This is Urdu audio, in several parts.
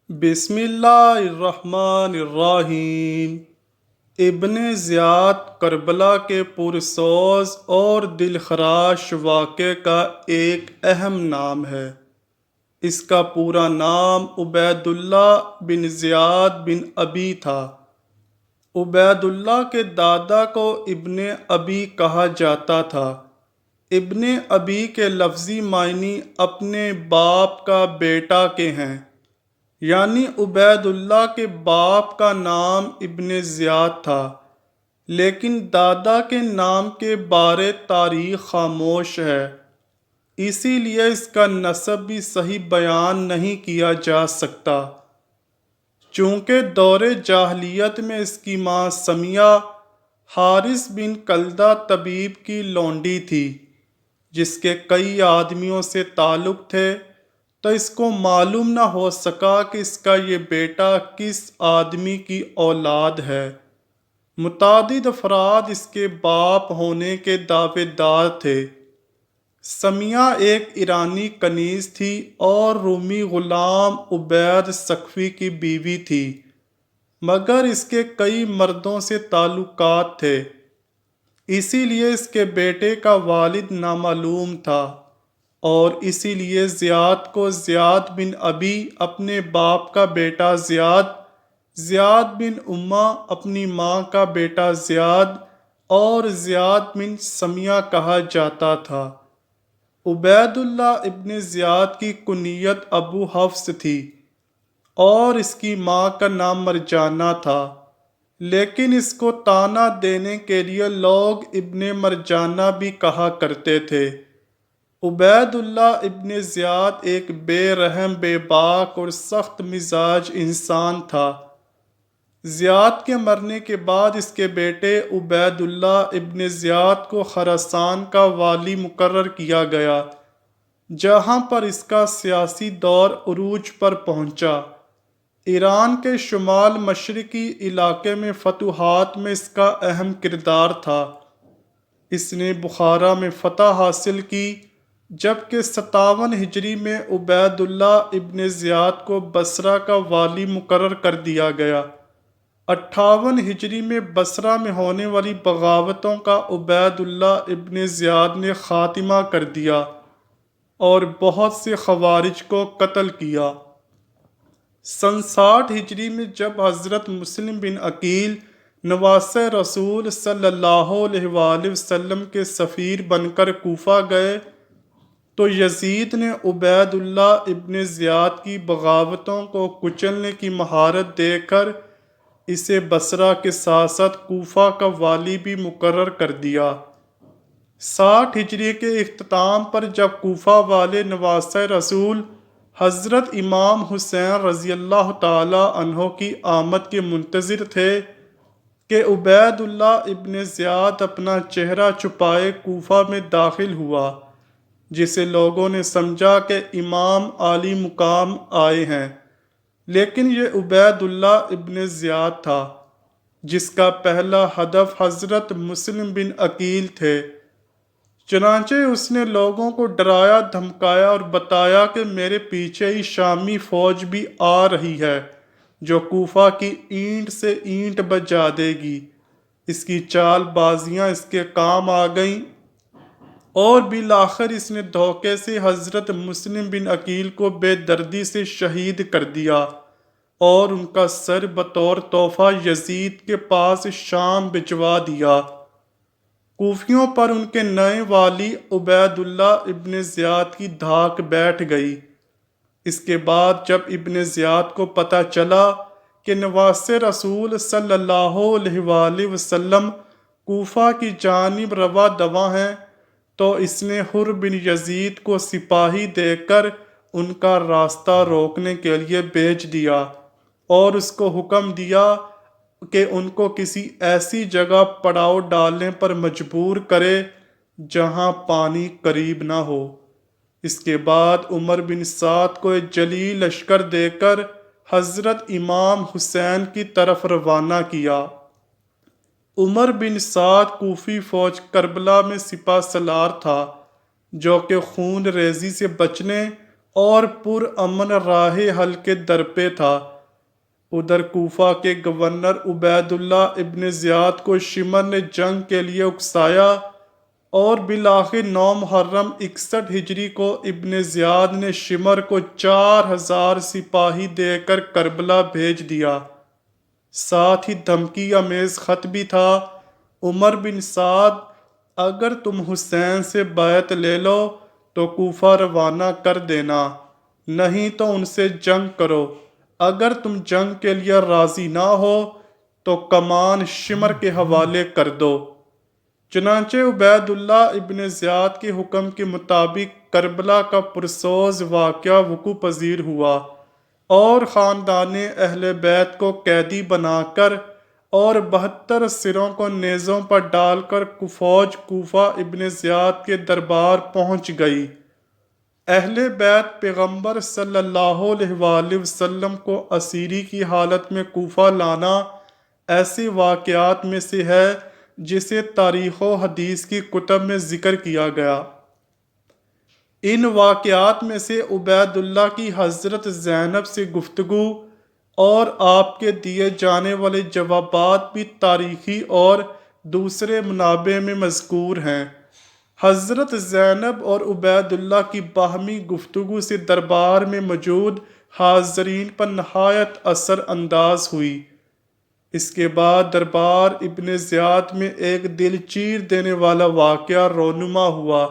بسم اللہ الرحمن الرحیم۔ ابن زیاد کربلا کے پرسوز اور دلخراش واقعے کا ایک اہم نام ہے۔ اس کا پورا نام عبید اللہ بن زیاد بن ابی تھا۔ عبید اللہ کے دادا کو ابن ابی کہا جاتا تھا۔ ابن ابی کے لفظی معنی اپنے باپ کا بیٹا کے ہیں، یعنی عبید اللہ کے باپ کا نام ابن زیاد تھا، لیکن دادا کے نام کے بارے تاریخ خاموش ہے، اسی لیے اس کا نسب بھی صحیح بیان نہیں کیا جا سکتا۔ چونکہ دور جاہلیت میں اس کی ماں سمیہ حارث بن کلدہ طبیب کی لونڈی تھی، جس کے کئی آدمیوں سے تعلق تھے، تو اس کو معلوم نہ ہو سکا کہ اس کا یہ بیٹا کس آدمی کی اولاد ہے۔ متعدد افراد اس کے باپ ہونے کے دعوے دار تھے۔ سمیہ ایک ایرانی کنیز تھی اور رومی غلام عبید ثقفی کی بیوی تھی، مگر اس کے کئی مردوں سے تعلقات تھے، اسی لیے اس کے بیٹے کا والد نامعلوم تھا، اور اسی لیے زیاد کو زیاد بن ابی اپنے باپ کا بیٹا زیاد، زیاد بن امہ اپنی ماں کا بیٹا زیاد، اور زیاد بن سمیہ کہا جاتا تھا۔ عبید اللہ ابن زیاد کی کنیت ابو حفص تھی، اور اس کی ماں کا نام مرجانہ تھا، لیکن اس کو طعنہ دینے کے لیے لوگ ابن مرجانہ بھی کہا کرتے تھے۔ عبید اللہ ابن زیاد ایک بے رحم، بے باک اور سخت مزاج انسان تھا۔ زیاد کے مرنے کے بعد اس کے بیٹے عبید اللہ ابن زیاد کو خراسان کا والی مقرر کیا گیا، جہاں پر اس کا سیاسی دور عروج پر پہنچا۔ ایران کے شمال مشرقی علاقے میں فتوحات میں اس کا اہم کردار تھا۔ اس نے بخارا میں فتح حاصل کی، جبکہ 57 ہجری میں عبید اللہ ابن زیاد کو بصرہ کا والی مقرر کر دیا گیا۔ 58 ہجری میں بصرہ میں ہونے والی بغاوتوں کا عبید اللہ ابن زیاد نے خاتمہ کر دیا اور بہت سے خوارج کو قتل کیا۔ سن 60 ہجری میں جب حضرت مسلم بن عقیل نواسہ رسول صلی اللہ علیہ وآلہ وسلم کے سفیر بن کر کوفہ گئے، تو یزید نے عبید اللہ ابن زیاد کی بغاوتوں کو کچلنے کی مہارت دیکھ کر اسے بصرہ کے ساتھ ساتھ کوفہ کا والی بھی مقرر کر دیا۔ 60 ہجری کے اختتام پر جب کوفہ والے نواسہ رسول حضرت امام حسین رضی اللہ تعالی عنہ کی آمد کے منتظر تھے کہ عبید اللہ ابن زیاد اپنا چہرہ چھپائے کوفہ میں داخل ہوا، جسے لوگوں نے سمجھا کہ امام عالی مقام آئے ہیں، لیکن یہ عبید اللہ ابن زیاد تھا، جس کا پہلا ہدف حضرت مسلم بن عقیل تھے۔ چنانچہ اس نے لوگوں کو ڈرایا دھمکایا اور بتایا کہ میرے پیچھے ہی شامی فوج بھی آ رہی ہے، جو کوفہ کی اینٹ سے اینٹ بجا دے گی۔ اس کی چال بازیاں اس کے کام آ گئیں، اور بالآخر اس نے دھوکے سے حضرت مسلم بن عقیل کو بے دردی سے شہید کر دیا، اور ان کا سر بطور تحفہ یزید کے پاس شام بھجوا دیا۔ کوفیوں پر ان کے نئے والی عبید اللہ ابن زیاد کی دھاک بیٹھ گئی۔ اس کے بعد جب ابن زیاد کو پتہ چلا کہ نواسہ رسول صلی اللہ علیہ وآلہ وسلم کوفہ کی جانب رواں دواں ہیں، تو اس نے حر بن یزید کو سپاہی دے کر ان کا راستہ روکنے کے لیے بھیج دیا، اور اس کو حکم دیا کہ ان کو کسی ایسی جگہ پڑاؤ ڈالنے پر مجبور کرے جہاں پانی قریب نہ ہو۔ اس کے بعد عمر بن سعد کو ایک جلیل لشکر دے کر حضرت امام حسین کی طرف روانہ کیا۔ عمر بن سعد کوفی فوج کربلا میں سپہ سالار تھا، جو کہ خون ریزی سے بچنے اور پرامن راہ حل کے در پہ تھا۔ ادھر کوفہ کے گورنر عبید اللہ ابن زیاد کو شمر نے جنگ کے لیے اکسایا اور بالآخر 9 محرم 61 ہجری کو ابن زیاد نے شمر کو 4000 سپاہی دے کر کربلا بھیج دیا۔ ساتھ ہی دھمکی آمیز خط بھی تھا: عمر بن سعد، اگر تم حسین سے بیعت لے لو تو کوفہ روانہ کر دینا، نہیں تو ان سے جنگ کرو۔ اگر تم جنگ کے لیے راضی نہ ہو تو کمان شمر کے حوالے کر دو۔ چنانچہ عبید اللہ ابن زیاد کے حکم کے مطابق کربلا کا پرسوز واقعہ وقوع پذیر ہوا اور خاندان اہل بیت کو قیدی بنا کر اور 72 سروں کو نیزوں پر ڈال کر فوج کوفہ ابن زیاد کے دربار پہنچ گئی۔ اہل بیت پیغمبر صلی اللہ علیہ وآلہ وسلم کو اسیری کی حالت میں کوفہ لانا ایسے واقعات میں سے ہے جسے تاریخ و حدیث کی کتب میں ذکر کیا گیا۔ ان واقعات میں سے عبید اللہ کی حضرت زینب سے گفتگو اور آپ کے دیے جانے والے جوابات بھی تاریخی اور دوسرے منابع میں مذکور ہیں۔ حضرت زینب اور عبید اللہ کی باہمی گفتگو سے دربار میں موجود حاضرین پر نہایت اثر انداز ہوئی۔ اس کے بعد دربار ابن زیاد میں ایک دل چیر دینے والا واقعہ رونما ہوا،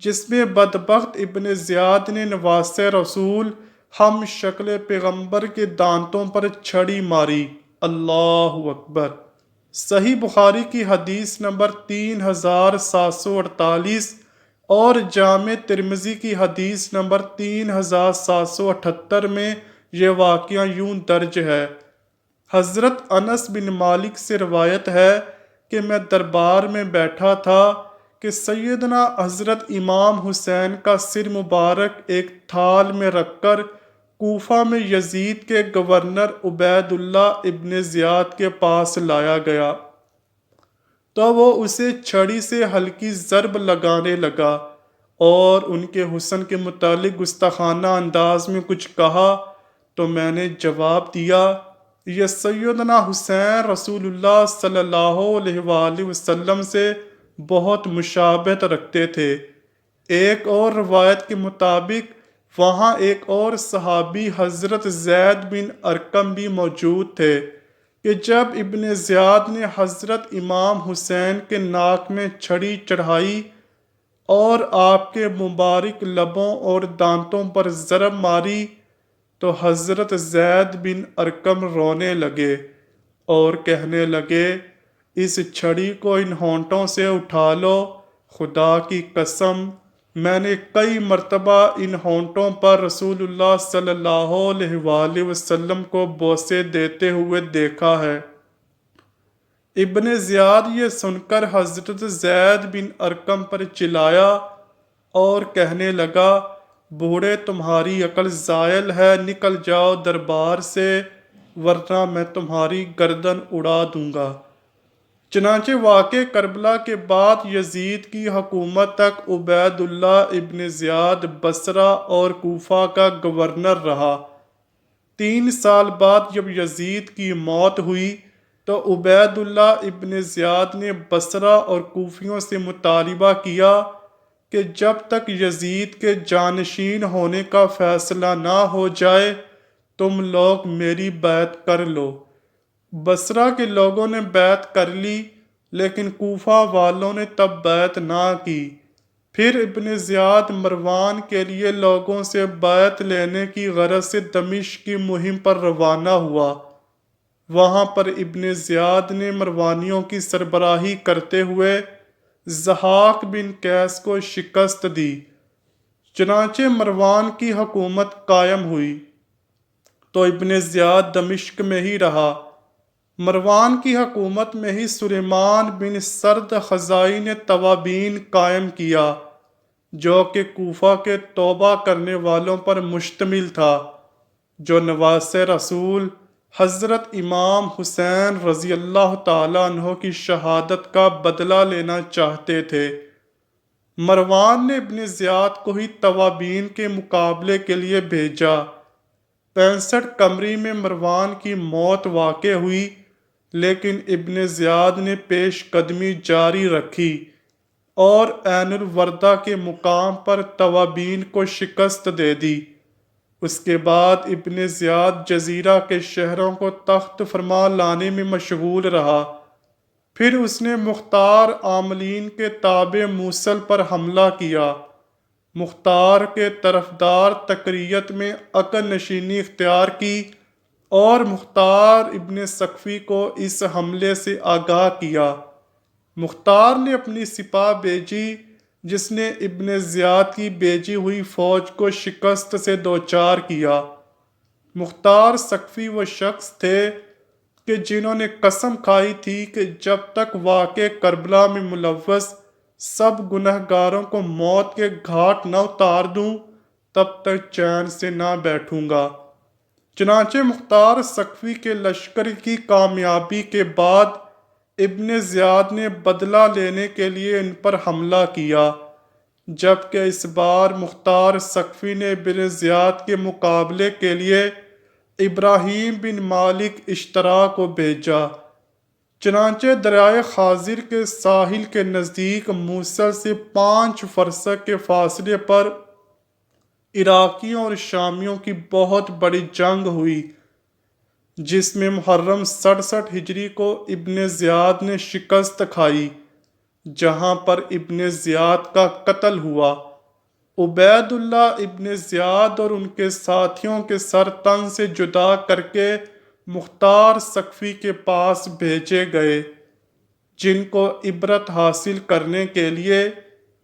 جس میں بدبخت ابن زیاد نے نواس رسول ہم شکل پیغمبر کے دانتوں پر چھڑی ماری۔ اللہ اکبر! صحیح بخاری کی حدیث نمبر 3748 اور جامع ترمذی کی حدیث نمبر 3778 میں یہ واقعہ یوں درج ہے۔ حضرت انس بن مالک سے روایت ہے کہ میں دربار میں بیٹھا تھا کہ سیدنا حضرت امام حسین کا سر مبارک ایک تھال میں رکھ کر کوفہ میں یزید کے گورنر عبید اللہ ابن زیاد کے پاس لایا گیا، تو وہ اسے چھڑی سے ہلکی ضرب لگانے لگا اور ان کے حسن کے متعلق گستاخانہ انداز میں کچھ کہا، تو میں نے جواب دیا: یہ سیدنا حسین رسول اللہ صلی اللہ علیہ وآلہ وسلم سے بہت مشابہت رکھتے تھے۔ ایک اور روایت کے مطابق وہاں ایک اور صحابی حضرت زید بن ارقم بھی موجود تھے کہ جب ابن زیاد نے حضرت امام حسین کے ناک میں چھڑی چڑھائی اور آپ کے مبارک لبوں اور دانتوں پر ضرب ماری تو حضرت زید بن ارقم رونے لگے اور کہنے لگے: اس چھڑی کو ان ہونٹوں سے اٹھا لو، خدا کی قسم میں نے کئی مرتبہ ان ہونٹوں پر رسول اللہ صلی اللہ علیہ وآلہ وسلم کو بوسے دیتے ہوئے دیکھا ہے۔ ابن زیاد یہ سن کر حضرت زید بن ارقم پر چلایا اور کہنے لگا: بوڑھے تمہاری عقل زائل ہے، نکل جاؤ دربار سے ورنہ میں تمہاری گردن اڑا دوں گا۔ چنانچہ واقعہ کربلا کے بعد یزید کی حکومت تک عبید اللہ ابن زیاد بصرہ اور کوفہ کا گورنر رہا۔ 3 سال بعد جب یزید کی موت ہوئی تو عبید اللہ ابن زیاد نے بصرہ اور کوفیوں سے مطالبہ کیا کہ جب تک یزید کے جانشین ہونے کا فیصلہ نہ ہو جائے تم لوگ میری بیعت کر لو۔ بصرہ کے لوگوں نے بیعت کر لی لیکن کوفہ والوں نے تب بیعت نہ کی۔ پھر ابن زیاد مروان کے لیے لوگوں سے بیعت لینے کی غرض سے دمشق کی مہم پر روانہ ہوا۔ وہاں پر ابن زیاد نے مروانیوں کی سربراہی کرتے ہوئے ضحاک بن قیس کو شکست دی۔ چنانچہ مروان کی حکومت قائم ہوئی تو ابن زیاد دمشق میں ہی رہا۔ مروان کی حکومت میں ہی سلیمان بن سرد خزائی نے توابین قائم کیا جو کہ کوفہ کے توبہ کرنے والوں پر مشتمل تھا جو نواس رسول حضرت امام حسین رضی اللہ تعالیٰ عنہ کی شہادت کا بدلہ لینا چاہتے تھے۔ مروان نے ابن زیاد کو ہی توابین کے مقابلے کے لیے بھیجا۔ 65 قمری میں مروان کی موت واقع ہوئی، لیکن ابن زیاد نے پیش قدمی جاری رکھی اور عین الوردہ کے مقام پر توابین کو شکست دے دی۔ اس کے بعد ابن زیاد جزیرہ کے شہروں کو تخت فرما لانے میں مشغول رہا۔ پھر اس نے مختار عاملین کے تابع موصل پر حملہ کیا۔ مختار کے طرفدار تکریت میں عقل نشینی اختیار کی اور مختار ابن سقفی کو اس حملے سے آگاہ کیا۔ مختار نے اپنی سپاہ بھیجی جس نے ابن زیاد کی بھیجی ہوئی فوج کو شکست سے دوچار کیا۔ مختار سقفی وہ شخص تھے کہ جنہوں نے قسم کھائی تھی کہ جب تک واقع کربلا میں ملوث سب گنہگاروں کو موت کے گھاٹ نہ اتار دوں تب تک چین سے نہ بیٹھوں گا۔ چنانچہ مختار سقفی کے لشکر کی کامیابی کے بعد ابن زیاد نے بدلہ لینے کے لیے ان پر حملہ کیا، جبکہ اس بار مختار سقفی نے ابن زیاد کے مقابلے کے لیے ابراہیم بن مالک اشترا کو بھیجا۔ چنانچہ دریائے خازر کے ساحل کے نزدیک موصل سے 5 فرسخ کے فاصلے پر عراقیوں اور شامیوں کی بہت بڑی جنگ ہوئی، جس میں محرم 67 ہجری کو ابن زیاد نے شکست کھائی، جہاں پر ابن زیاد کا قتل ہوا۔ عبید اللہ ابن زیاد اور ان کے ساتھیوں کے سر تن سے جدا کر کے مختار سقفی کے پاس بھیجے گئے، جن کو عبرت حاصل کرنے کے لیے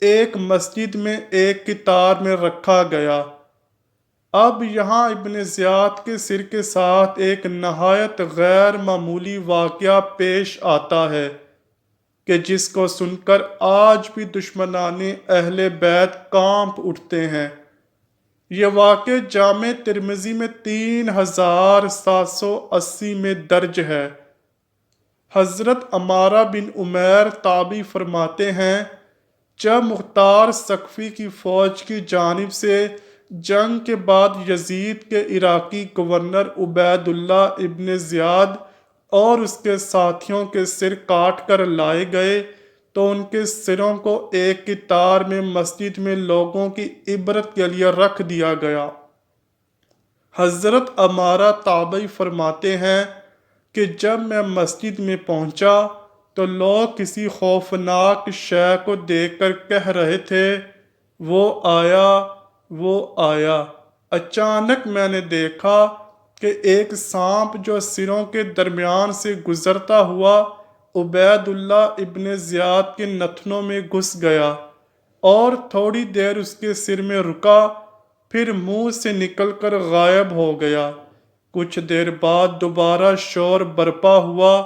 ایک مسجد میں ایک قطار میں رکھا گیا۔ اب یہاں ابن زیاد کے سر کے ساتھ ایک نہایت غیر معمولی واقعہ پیش آتا ہے کہ جس کو سن کر آج بھی دشمنان اہل بیت کانپ اٹھتے ہیں۔ یہ واقعہ جامع ترمذی میں 3780 میں درج ہے۔ حضرت عمارہ بن عمیر تابعی فرماتے ہیں، جب مختار سقفی کی فوج کی جانب سے جنگ کے بعد یزید کے عراقی گورنر عبید اللہ ابن زیاد اور اس کے ساتھیوں کے سر کاٹ کر لائے گئے تو ان کے سروں کو ایک قطار میں مسجد میں لوگوں کی عبرت کے لیے رکھ دیا گیا۔ حضرت عمارہ تابعی فرماتے ہیں کہ جب میں مسجد میں پہنچا تو لوگ کسی خوفناک شے کو دیکھ کر کہہ رہے تھے، وہ آیا، وہ آیا۔ اچانک میں نے دیکھا کہ ایک سانپ جو سروں کے درمیان سے گزرتا ہوا عبید اللہ ابن زیاد کے نتنوں میں گھس گیا اور تھوڑی دیر اس کے سر میں رکا، پھر منہ سے نکل کر غائب ہو گیا۔ کچھ دیر بعد دوبارہ شور برپا ہوا،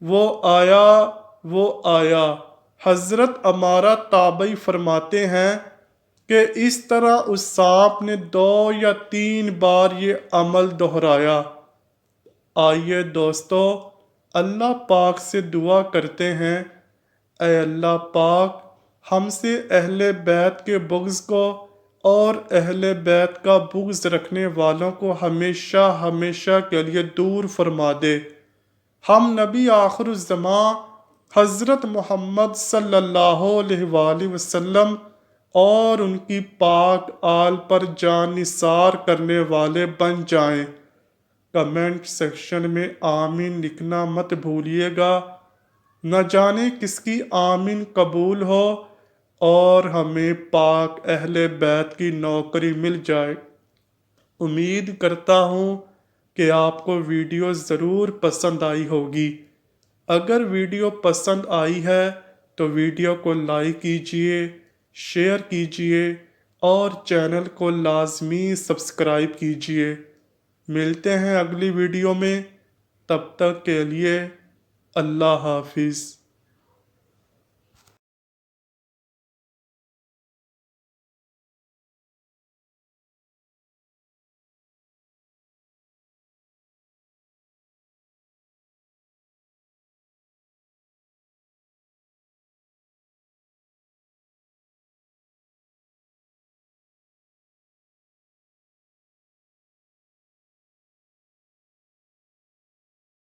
وہ آیا، وہ آیا۔ حضرت عمارہ تابعی فرماتے ہیں کہ اس طرح اس سانپ نے 2 یا 3 بار یہ عمل دہرایا۔ آئیے دوستو، اللہ پاک سے دعا کرتے ہیں، اے اللہ پاک ہم سے اہل بیت کے بغض کو اور اہل بیت کا بغض رکھنے والوں کو ہمیشہ ہمیشہ کے لیے دور فرما دے۔ ہم نبی آخر الزمان حضرت محمد صلی اللہ علیہ وآلہ وسلم اور ان کی پاک آل پر جان نثار کرنے والے بن جائیں۔ کمنٹ سیکشن میں آمین لکھنا مت بھولیے گا، نہ جانے کس کی آمین قبول ہو اور ہمیں پاک اہل بیت کی نوکری مل جائے۔ امید کرتا ہوں کہ آپ کو ویڈیو ضرور پسند آئی ہوگی۔ اگر ویڈیو پسند آئی ہے تو ویڈیو کو لائک کیجئے، شیئر کیجئے اور چینل کو لازمی سبسکرائب کیجئے۔ ملتے ہیں اگلی ویڈیو میں، تب تک کے لیے اللہ حافظ۔